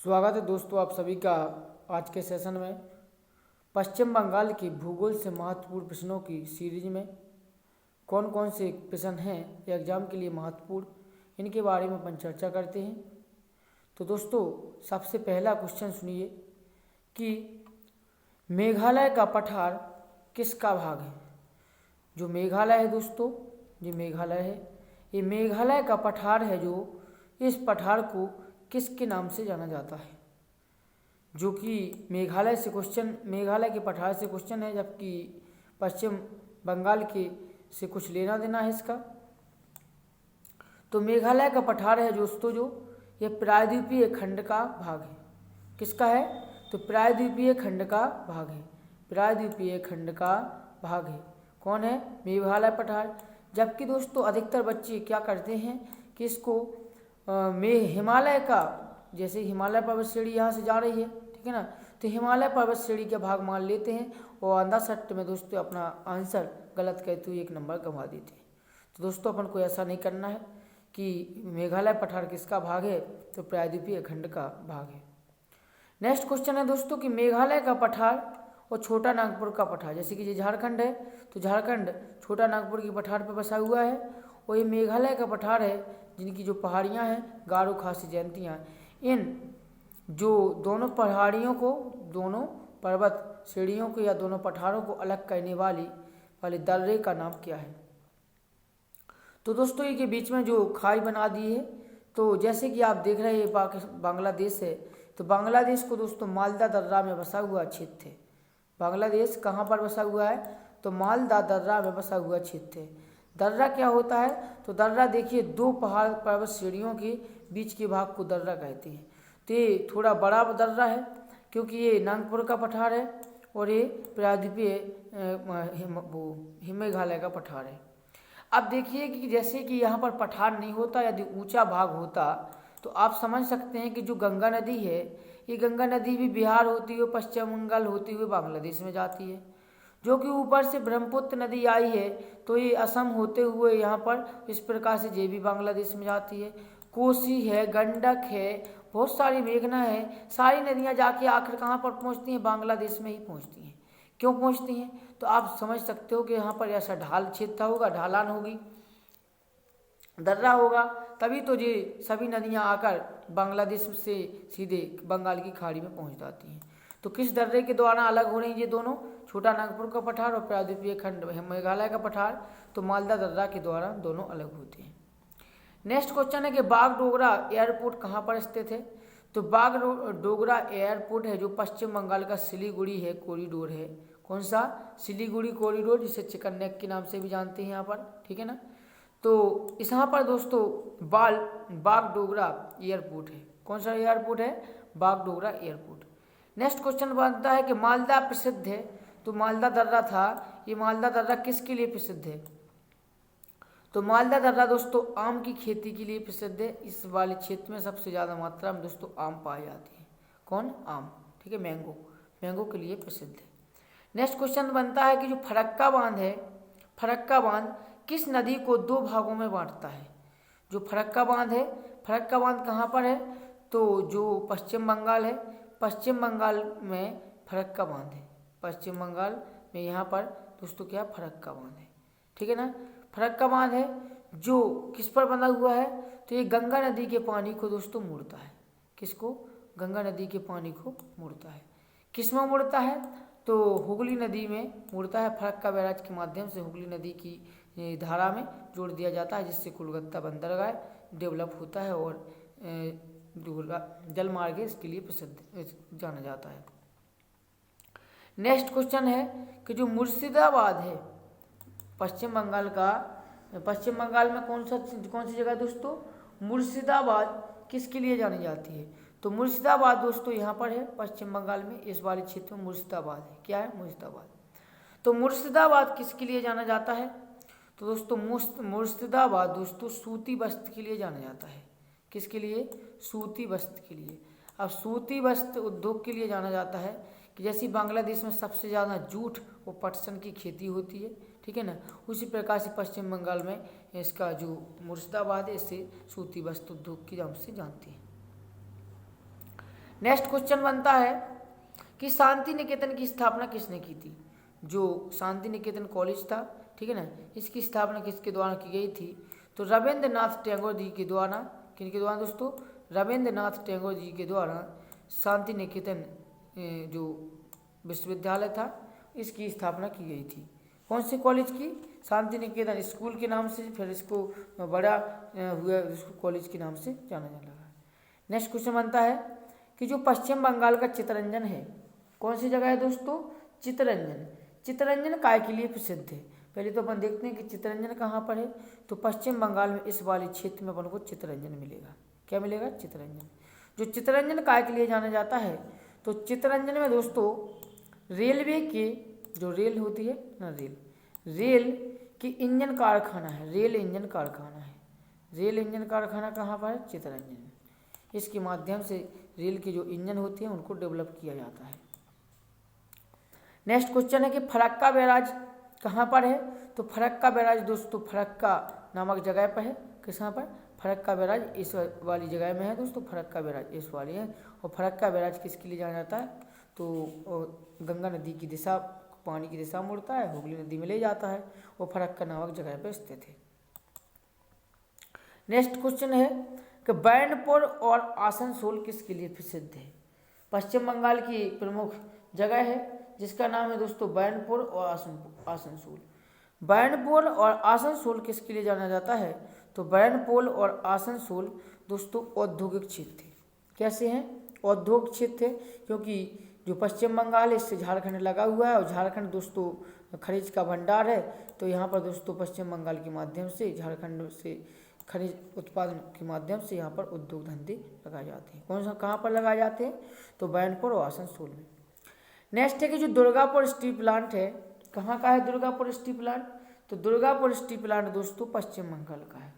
स्वागत है दोस्तों आप सभी का आज के सेशन में। पश्चिम बंगाल की भूगोल से महत्वपूर्ण प्रश्नों की सीरीज में कौन कौन से प्रश्न हैं एग्जाम के लिए महत्वपूर्ण, इनके बारे में अपन चर्चा करते हैं। तो दोस्तों सबसे पहला क्वेश्चन सुनिए कि मेघालय का पठार किसका भाग है। जो मेघालय है दोस्तों, ये मेघालय है, ये मेघालय का पठार है। जो इस पठार को किसके नाम से जाना जाता है, जो कि मेघालय के पठार से क्वेश्चन है, जबकि पश्चिम बंगाल के से कुछ लेना देना है इसका। तो मेघालय का पठार है दोस्तों, जो ये प्रायद्वीपीय खंड का भाग है। किसका है? तो प्रायद्वीपीय खंड का भाग है, प्रायद्वीपीय खंड का भाग है। कौन है? मेघालय पठार। जबकि दोस्तों अधिकतर बच्चे क्या करते हैं कि इसको हिमालय का, जैसे हिमालय पर्वत श्रेणी यहाँ से जा रही है, ठीक है ना, तो हिमालय पर्वत श्रेणी का भाग मान लेते हैं और अंधाशट में दोस्तों अपना आंसर गलत कहते हुए 1 नंबर गंवा देते हैं। तो दोस्तों अपन को ऐसा नहीं करना है कि मेघालय पठार किसका भाग है, तो प्रायद्वीपीय खंड का भाग है। नेक्स्ट क्वेश्चन है दोस्तों कि मेघालय का पठार और छोटा नागपुर का पठार, जैसे कि ये झारखंड है तो झारखंड छोटा नागपुर की पठार पर बसा हुआ है, और ये मेघालय का पठार है जिनकी जो पहाड़ियाँ हैं गारो खासी जयंतियाँ, इन जो दोनों पहाड़ियों को, दोनों पर्वत श्रेणियों को या दोनों पठारों को अलग करने वाले दर्रे का नाम क्या है। तो दोस्तों ये के बीच में जो खाई बना दी है, तो जैसे कि आप देख रहे हैं बांग्लादेश है, तो बांग्लादेश को दोस्तों मालदा दर्रा में बसा हुआ क्षेत्र है। बांग्लादेश कहाँ पर बसा हुआ है? तो मालदा दर्रा में बसा हुआ क्षेत्र है। दर्रा क्या होता है? तो दर्रा देखिए 2 पहाड़ पर्वत श्रेणियों के बीच के भाग को दर्रा कहते हैं। तो ये थोड़ा बड़ा दर्रा है क्योंकि ये नागपुर का पठार है और ये प्रायद्वीपीय मेघालय का पठार है। अब देखिए कि जैसे कि यहाँ पर पठार नहीं होता, यदि ऊंचा भाग होता तो आप समझ सकते हैं कि जो गंगा नदी है, ये गंगा नदी भी बिहार होती हुई पश्चिम बंगाल होती हुई बांग्लादेश में जाती है। जो कि ऊपर से ब्रह्मपुत्र नदी आई है तो ये असम होते हुए यहाँ पर इस प्रकार से ये भी बांग्लादेश में जाती है। कोसी है, गंडक है, बहुत सारी मेघना है, सारी नदियाँ जाके आखिर कहाँ पर पहुँचती हैं? बांग्लादेश में ही पहुँचती हैं। क्यों पहुँचती हैं? तो आप समझ सकते हो कि यहाँ पर ऐसा ढाल क्षेत्र होगा, ढालान होगी, दर्रा होगा, तभी तो ये सभी नदियाँ आकर बांग्लादेश से सीधे बंगाल की खाड़ी में पहुँच जाती हैं। तो किस दर्रे के द्वारा अलग हो रही हैं ये दोनों? छोटा नागपुर का पठार और प्रायद्वीपीय खंड मेघालय का पठार, तो मालदा दर्रा के द्वारा दोनों अलग होते हैं। नेक्स्ट क्वेश्चन है कि बागडोगरा एयरपोर्ट कहाँ पर स्थित है। तो बागडोगरा एयरपोर्ट है जो पश्चिम बंगाल का सिलीगुड़ी है कॉरिडोर है। कौन सा? सिलीगुड़ी कॉरिडोर, जिसे चिकन नेक के नाम से भी जानते हैं यहाँ पर, ठीक है ना। तो यहाँ पर दोस्तों बागडोगरा एयरपोर्ट है। कौन सा एयरपोर्ट है? बागडोगरा एयरपोर्ट। नेक्स्ट क्वेश्चन बनता है कि मालदा प्रसिद्ध है, तो मालदा दर्रा था, ये मालदा दर्रा किसके लिए प्रसिद्ध है? तो मालदा दर्रा दोस्तों आम की खेती के लिए प्रसिद्ध है। इस वाले क्षेत्र में सबसे ज़्यादा मात्रा में दोस्तों आम पाए जाते हैं। कौन? आम, ठीक है, मैंगो के लिए प्रसिद्ध है। नेक्स्ट क्वेश्चन बनता है कि जो फरक्का बांध है, फरक्का बांध किस नदी को 2 भागों में बांटता है। जो फरक्का बांध है, फरक्का बांध कहाँ पर है? तो जो पश्चिम बंगाल है, पश्चिम बंगाल में फरक्का बांध है। पश्चिम बंगाल में यहाँ पर दोस्तों क्या फरक्का बांध है, ठीक है ना। फरक्का बांध है जो किस पर बना हुआ है? तो ये गंगा नदी के पानी को दोस्तों मोड़ता है। किसको? गंगा नदी के पानी को मोड़ता है। किस में मोड़ता है? तो हुगली नदी में मोड़ता है। फरक्का बैराज के माध्यम से हुगली नदी की धारा में जोड़ दिया जाता है, जिससे कोलकाता बंदरगाह डेवलप होता है और जल मार्ग इसके लिए प्रसिद्ध जाना जाता है। नेक्स्ट क्वेश्चन है कि जो मुर्शिदाबाद है पश्चिम बंगाल में कौन सी जगह दोस्तों? मुर्शिदाबाद किसके लिए जानी जाती है? तो मुर्शिदाबाद दोस्तों यहाँ पर है पश्चिम बंगाल में, इस वाले क्षेत्र में मुर्शिदाबाद है। क्या है? मुर्शिदाबाद। तो मुर्शिदाबाद किसके लिए जाना जाता है? तो दोस्तों मुर्शिदाबाद दोस्तों सूती वस्त्र के लिए जाना जाता है। किसके लिए? सूती वस्त्र के लिए। अब सूती वस्त्र उद्योग के लिए जाना जाता है कि जैसे बांग्लादेश में सबसे ज़्यादा जूट और पटसन की खेती होती है, ठीक है ना, उसी प्रकार से पश्चिम बंगाल में इसका जो मुर्शिदाबाद है इसे सूती वस्त्र उद्योग के नाम से जानते हैं। नेक्स्ट क्वेश्चन बनता है कि शांति निकेतन की स्थापना किसने की थी। जो शांति निकेतन कॉलेज था, ठीक है ना, इसकी स्थापना किसके द्वारा की गई थी। तो रविंद्रनाथ टैगोर जी के द्वारा। किनके द्वारा दोस्तों? रविंद्रनाथ टैगोर जी के द्वारा शांति निकेतन जो विश्वविद्यालय था इसकी स्थापना की गई थी। कौन से कॉलेज की? शांति निकेतन स्कूल के नाम से, फिर इसको बड़ा हुआ इसको कॉलेज के नाम से जाना जाने लगा। नेक्स्ट क्वेश्चन बनता है कि जो पश्चिम बंगाल का चित्तरंजन है, कौन सी जगह है दोस्तों? चित्तरंजन। चित्तरंजन काय के लिए प्रसिद्ध है? पहले तो अपन देखते हैं कि चित्तरंजन कहाँ पर है। तो पश्चिम बंगाल में इस वाले क्षेत्र में अपन को चित्तरंजन मिलेगा। क्या मिलेगा? चित्तरंजन। जो चित्तरंजन काय के लिए जाना जाता है, तो चित्तरंजन में दोस्तों रेलवे के जो रेल होती है ना, रेल की इंजन कारखाना है। रेल इंजन कारखाना है। रेल इंजन कारखाना कहाँ पर है? चित्तरंजन। इसके माध्यम से रेल के जो इंजन होते हैं उनको डेवलप किया जाता है। नेक्स्ट क्वेश्चन है कि फरक्का बैराज कहाँ पर है। तो फरक्का बैराज दोस्तों फरक्का नामक जगह पर है। किस यहाँ पर? फरक्का बैराज इस वाली जगह में है दोस्तों। फरक्का बैराज इस वाली है। और फरक्का बैराज किसके लिए जाना जाता है? तो गंगा नदी की दिशा, पानी की दिशा मुड़ता है, हुगली नदी में ले जाता है, और फरक्का नामक जगह पर स्थित है। नेक्स्ट क्वेश्चन है कि बैनपुर और आसनसोल किसके लिए प्रसिद्ध है। पश्चिम बंगाल की प्रमुख जगह है जिसका नाम है दोस्तों बैनपुर और आसनसोल। बैनपुर और आसनसोल किसके लिए जाना जाता है? तो बैनपुर और आसनसोल दोस्तों औद्योगिक क्षेत्र थे। कैसे हैं? औद्योगिक क्षेत्र थे, क्योंकि जो पश्चिम बंगाल है इससे झारखंड लगा हुआ है, और झारखंड दोस्तों खनिज का भंडार है। तो यहाँ पर दोस्तों पश्चिम बंगाल के माध्यम से झारखंड से खनिज उत्पादन के माध्यम से यहाँ पर उद्योग धंधे लगाए जाते हैं। कौन सा कहाँ पर लगाए जाते हैं? तो बैनपुर और आसनसोल में। नेक्स्ट है कि जो दुर्गापुर स्टील प्लांट है, कहाँ का है दुर्गापुर स्टील प्लांट? तो दुर्गापुर स्टील प्लांट दोस्तों पश्चिम बंगाल का है।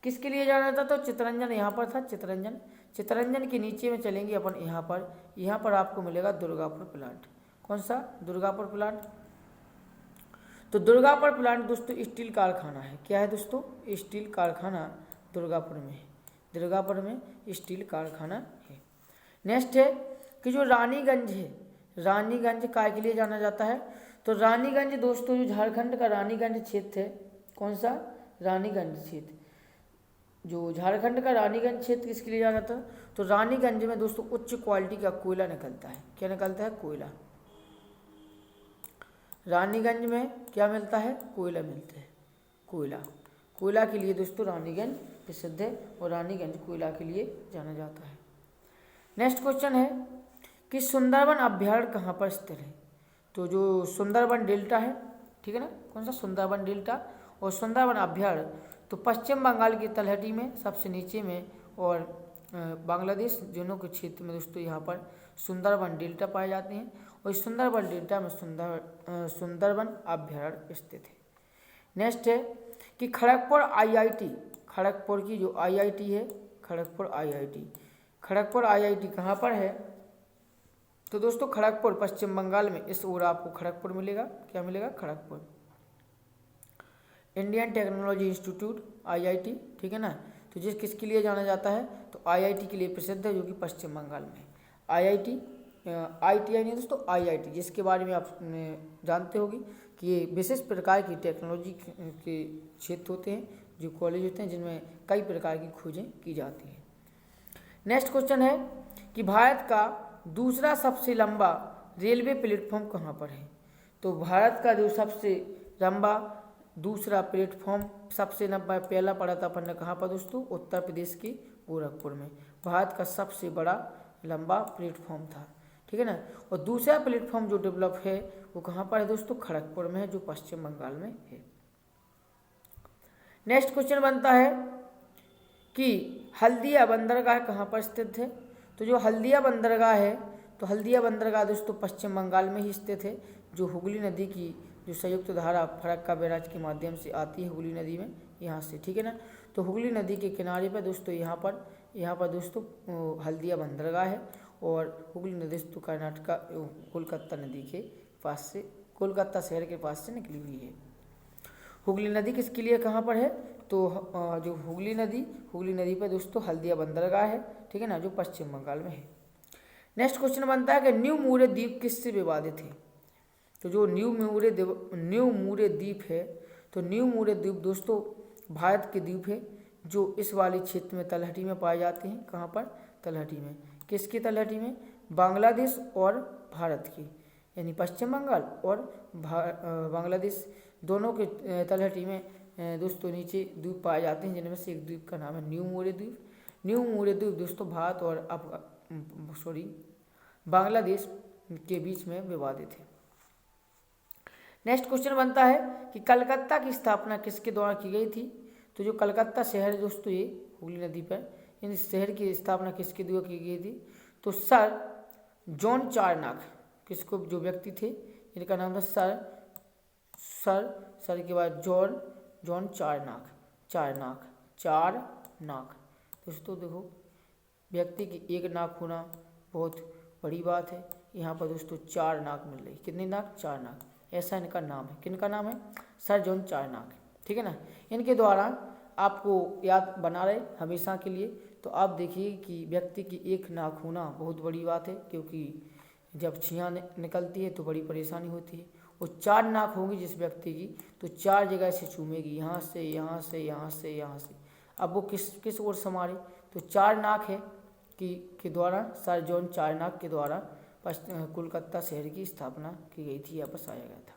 किसके लिए जाना था? तो चित्तरंजन यहाँ पर था। चित्तरंजन, चित्तरंजन के नीचे में चलेंगे अपन यहाँ पर आपको मिलेगा दुर्गापुर प्लांट। कौन सा? दुर्गापुर प्लांट। तो दुर्गापुर प्लांट दोस्तों स्टील कारखाना है। क्या है दोस्तों? स्टील कारखाना दुर्गापुर में है। दुर्गापुर में स्टील कारखाना है। नेक्स्ट है कि जो रानीगंज है, रानीगंज काय के लिए जाना जाता है? तो रानीगंज दोस्तों जो झारखंड का रानीगंज क्षेत्र है, कौन सा? रानीगंज क्षेत्र। जो झारखंड का रानीगंज क्षेत्र किसके लिए जाना था? तो रानीगंज में दोस्तों उच्च क्वालिटी का कोयला निकलता है। क्या निकलता है? कोयला। रानीगंज में क्या मिलता है? कोयला मिलता है। कोयला, कोयला के लिए दोस्तों रानीगंज प्रसिद्ध है, और रानीगंज कोयला के लिए जाना जाता है। नेक्स्ट क्वेश्चन है कि सुंदरबन अभ्यारण्य कहाँ पर स्थित है। तो जो सुंदरबन डेल्टा है, ठीक है ना, कौन सा? सुंदरबन डेल्टा। और सुंदरबन अभ्यारण्य तो पश्चिम बंगाल की तलहटी में सबसे नीचे में, और बांग्लादेश दोनों के क्षेत्र में दोस्तों यहाँ पर सुंदरबन डेल्टा पाए जाते हैं, और इस सुंदरबन डेल्टा में सुंदरबन अभ्यारण्य स्थित है। नेक्स्ट है कि खड़गपुर आईआईटी, खड़गपुर की जो आईआईटी है, खड़गपुर आईआईटी, खड़गपुर आईआईटी कहाँ पर है? तो दोस्तों खड़गपुर पश्चिम बंगाल में, इस ओर आपको खड़गपुर मिलेगा। क्या मिलेगा? Kharagpur. Indian technology institute IIT, ठीक है ना। तो जिस किसके लिए जाना जाता है? तो आईआईटी के लिए प्रसिद्ध है, जो कि पश्चिम बंगाल में है। आईआईटी, आईटीआई नहीं दोस्तों, आईआईटी, जिसके बारे में आप जानते होंगे कि ये विशेष प्रकार की टेक्नोलॉजी के क्षेत्र होते हैं, जो कॉलेज होते हैं जिनमें कई प्रकार की खोजें की जाती हैं। नेक्स्ट क्वेश्चन है कि भारत का दूसरा सबसे लंबा रेलवे प्लेटफॉर्म कहाँ पर है। तो भारत का जो सबसे लंबा दूसरा प्लेटफॉर्म सबसे लंबा पहला पड़ा था अपन ने कहाँ पर दोस्तों? उत्तर प्रदेश के गोरखपुर में भारत का सबसे बड़ा लंबा प्लेटफॉर्म था, ठीक है ना। और दूसरा प्लेटफॉर्म जो डेवलप है वो कहाँ पर है दोस्तों? खड़गपुर में है, जो पश्चिम बंगाल में है। नेक्स्ट क्वेश्चन बनता है कि हल्दिया बंदरगाह कहाँ पर स्थित है। तो जो हल्दिया बंदरगाह है, तो हल्दिया बंदरगाह दोस्तों पश्चिम बंगाल में ही स्थित है, जो हुगली नदी की जो संयुक्त धारा फरक्का बैराज के माध्यम से आती है हुगली नदी में, यहाँ से, ठीक है ना। तो हुगली नदी के किनारे पर दोस्तों यहाँ पर दोस्तों हल्दिया बंदरगाह है, और हुगली नदी दोस्तों कर्नाटका कोलकाता नदी के पास से, कोलकाता शहर के पास से निकली हुई है। हुगली नदी किसके लिए कहाँ पर है? तो जो हुगली नदी पर दोस्तों हल्दिया बंदरगाह है, ठीक है ना, जो पश्चिम बंगाल में है। नेक्स्ट क्वेश्चन बनता है कि न्यू मूरे द्वीप किससे विवादित है। तो जो न्यू मूरे द्वीप है, तो न्यू मूरे द्वीप दोस्तों भारत के द्वीप है जो इस वाले क्षेत्र में तलहटी में पाए जाते हैं। कहाँ पर? तलहटी में। किसकी तलहटी में? बांग्लादेश और भारत की, यानी पश्चिम बंगाल और बांग्लादेश दोनों के तलहटी में दोस्तों नीचे द्वीप पाए जाते हैं, जिनमें से एक द्वीप का नाम है न्यू मूरे द्वीप। न्यू मूरे द्वीप दोस्तों भारत और बांग्लादेश के बीच में विवादित है। नेक्स्ट क्वेश्चन बनता है कि कलकत्ता की स्थापना किसके द्वारा की गई थी। तो जो कलकत्ता शहर है दोस्तों, ये हुगली नदी पर, इन शहर की स्थापना किसके द्वारा की गई थी। तो सर जॉन चारनाक, किसको, जो व्यक्ति थे इनका नाम था सर के बाद जॉन चारनाक। दोस्तों देखो, व्यक्ति की एक नाक होना बहुत बड़ी बात है। यहाँ पर दोस्तों 4 नाक मिल रही। कितनी नाक? 4 नाक। ऐसा इनका नाम है। किनका नाम है? Sir John चारनाक। ठीक है ना। इनके द्वारा आपको याद बना रहे हमेशा के लिए। तो आप देखिए कि व्यक्ति की एक नाक होना बहुत बड़ी बात है, क्योंकि जब छियाँ निकलती है तो बड़ी परेशानी होती है। वो 4 नाक होगी जिस व्यक्ति की, तो 4 जगह से चूमेगी, यहाँ से यहाँ से यहाँ से यहाँ से। अब वो किस ओर से मारे, तो 4 नाक है के द्वारा, सर जॉन चारनाक के द्वारा कोलकाता शहर की स्थापना की गई थी या बसाया गया था।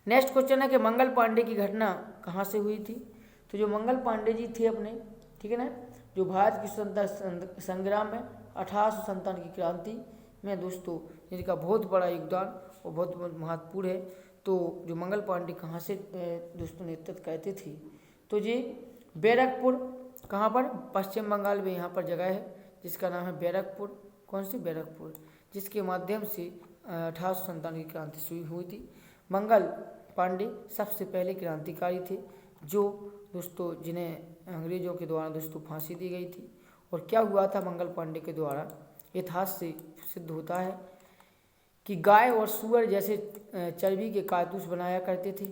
नेक्स्ट क्वेश्चन है कि मंगल पांडे की घटना कहाँ से हुई थी। तो जो मंगल पांडे जी थे अपने, ठीक है ना, जो भारत की स्वतंत्रता संग्राम में 1857 की क्रांति में दोस्तों जिनका बहुत बड़ा योगदान और बहुत महत्वपूर्ण है। तो जो मंगल पांडे कहाँ से दोस्तों नेतृत्व करते थे, तो जी बैरकपुर, कहाँ पर? पश्चिम बंगाल में यहाँ पर जगह है जिसका नाम है बैरकपुर। कौन सी? बैरकपुर, जिसके माध्यम से 1857 की क्रांति शुरू हुई थी। मंगल पांडे सबसे पहले क्रांतिकारी थे जो दोस्तों जिन्हें अंग्रेजों के द्वारा दोस्तों फांसी दी गई थी। और क्या हुआ था मंगल पांडे के द्वारा, इतिहास से सिद्ध होता है कि गाय और सूअर जैसे चर्बी के कारतूस बनाया करते थे।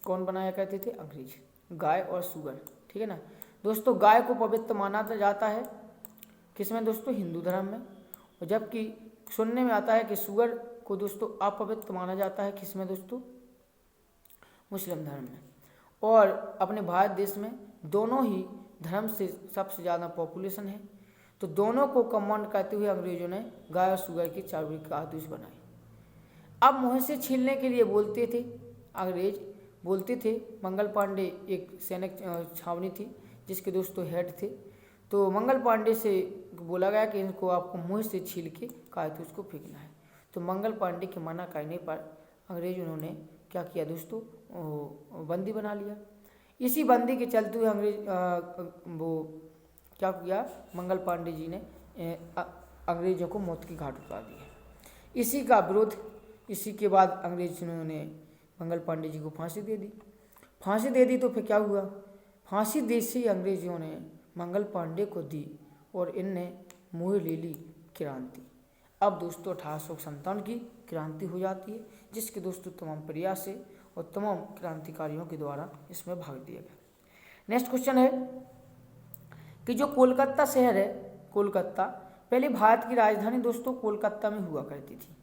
कौन बनाया करते थे? अंग्रेज। गाय और सूअर, ठीक है ना दोस्तों। गाय को पवित्र माना जाता है किसमें दोस्तों? हिंदू धर्म में। और जबकि सुनने में आता है कि सूअर को दोस्तों अपवित्र माना जाता है किसमें दोस्तों? मुस्लिम धर्म में। और अपने भारत देश में दोनों ही धर्म से सबसे ज़्यादा पॉपुलेशन है। तो दोनों को कमांड करते हुए अंग्रेजों ने गाय और सूअर की चर्बी के कारतूस बनाए। अब मुँह से छीलने के लिए बोलते थे अंग्रेज, बोलते थे। मंगल पांडे एक सैनिक छावनी थी जिसके दोस्तों हेड थे। तो मंगल पांडे से बोला गया कि इनको आपको मुँह से छील के कारतूस को फेंकना है। तो मंगल पांडे के मना करने पर अंग्रेज उन्होंने क्या किया दोस्तों? बंदी बना लिया। इसी बंदी के चलते हुए अंग्रेज वो क्या किया? मंगल पांडे जी ने अंग्रेजों को मौत की घाट उतार दिया। इसी का विरोध, इसी के बाद अंग्रेजों ने मंगल पांडे जी को फांसी दे दी। फांसी दे दी तो फिर क्या हुआ? फांसी दे से अंग्रेजों ने मंगल पांडे को दी और इनने मोह ले ली क्रांति। अब दोस्तों 1857 की क्रांति हो जाती है, जिसके दोस्तों तमाम प्रयास से और तमाम क्रांतिकारियों के द्वारा इसमें भाग दिया गया। नेक्स्ट क्वेश्चन है कि जो कोलकाता शहर है, कोलकाता पहले भारत की राजधानी दोस्तों कोलकाता में हुआ करती थी।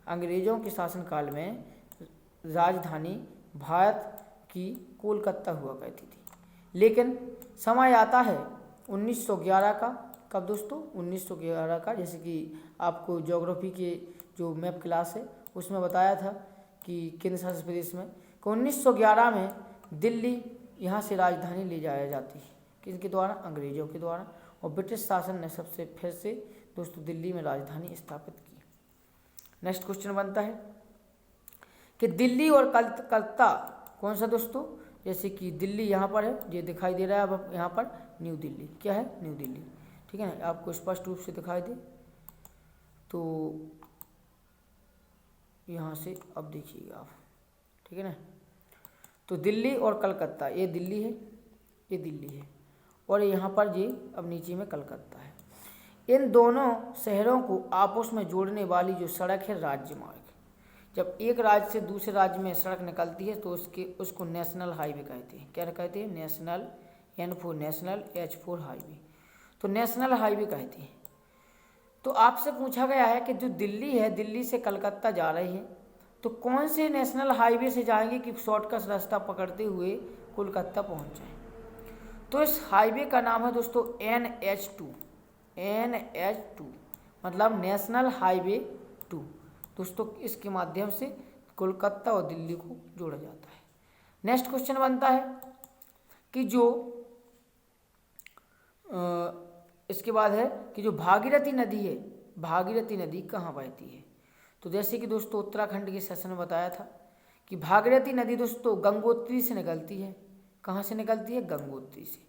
अंग्रेजों के शासनकाल में राजधानी भारत की कोलकाता हुआ करती थी। लेकिन समय आता है 1911 का। कब दोस्तों? 1911 का। जैसे कि आपको ज्योग्राफी के जो मैप क्लास है उसमें बताया था कि केंद्र शासित प्रदेश में 1911 में दिल्ली यहाँ से राजधानी ले जाया जाती है। किसके द्वारा? अंग्रेजों के द्वारा। और ब्रिटिश शासन ने सबसे फिर से दोस्तों दिल्ली में राजधानी स्थापित की। नेक्स्ट क्वेश्चन बनता है कि दिल्ली और कलकत्ता कौन सा दोस्तों? जैसे कि दिल्ली यहाँ पर है, ये दिखाई दे रहा है अब यहाँ पर न्यू दिल्ली। क्या है? न्यू दिल्ली, ठीक है ना, आपको स्पष्ट रूप से दिखाई दे। तो यहाँ से अब देखिएगा आप, ठीक है ना। तो दिल्ली और कलकत्ता, ये दिल्ली है, ये दिल्ली है, और यहाँ पर ये अब नीचे में कलकत्ता है। इन दोनों शहरों को आपस में जोड़ने वाली जो सड़क है राज्य मार्ग। जब एक राज्य से दूसरे राज्य में सड़क निकलती है तो उसको नेशनल हाईवे कहते हैं। क्या कहते हैं? National, N4 national, H4 highway. तो नेशनल हाईवे कहते हैं। तो आपसे पूछा गया है कि जो दिल्ली है, दिल्ली से कलकत्ता जा रही है, तो कौन से नेशनल हाईवे से जाएंगे कि शॉर्टकट रास्ता पकड़ते हुए कोलकाता पहुंच जाए। तो इस हाईवे का नाम है दोस्तों NH2। NH2 मतलब नेशनल हाईवे 2। दोस्तों इसके माध्यम से कोलकाता और दिल्ली को जोड़ा जाता है। नेक्स्ट क्वेश्चन बनता है कि जो इसके बाद है कि जो भागीरथी नदी है, भागीरथी नदी कहाँ बहती है। तो जैसे कि दोस्तों उत्तराखंड के सेशन में बताया था कि भागीरथी नदी दोस्तों गंगोत्री से निकलती है। कहाँ से निकलती है? गंगोत्री से।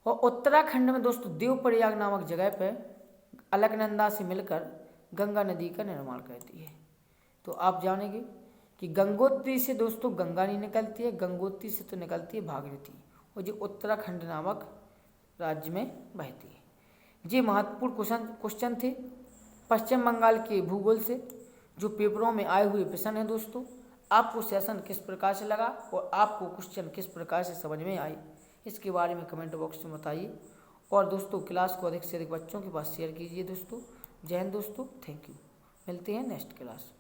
और उत्तराखंड में दोस्तों देवप्रयाग नामक जगह पर अलकनंदा से मिलकर गंगा नदी का निर्माण करती है। तो आप जानेंगे कि गंगोत्री से दोस्तों गंगा नहीं निकलती है, गंगोत्री से तो निकलती है भागीरथी, और जो उत्तराखंड नामक राज्य में बहती है। ये महत्वपूर्ण क्वेश्चन थे पश्चिम बंगाल के भूगोल से, जो पेपरों में आए हुए प्रश्न हैं। दोस्तों आपको सेशन किस प्रकार से लगा और आपको क्वेश्चन किस प्रकार से समझ में आई, इसके बारे में कमेंट बॉक्स में बताइए। और दोस्तों क्लास को अधिक से अधिक बच्चों के पास शेयर कीजिए। दोस्तों जय हिंद दोस्तों, थैंक यू। मिलते हैं नेक्स्ट क्लास।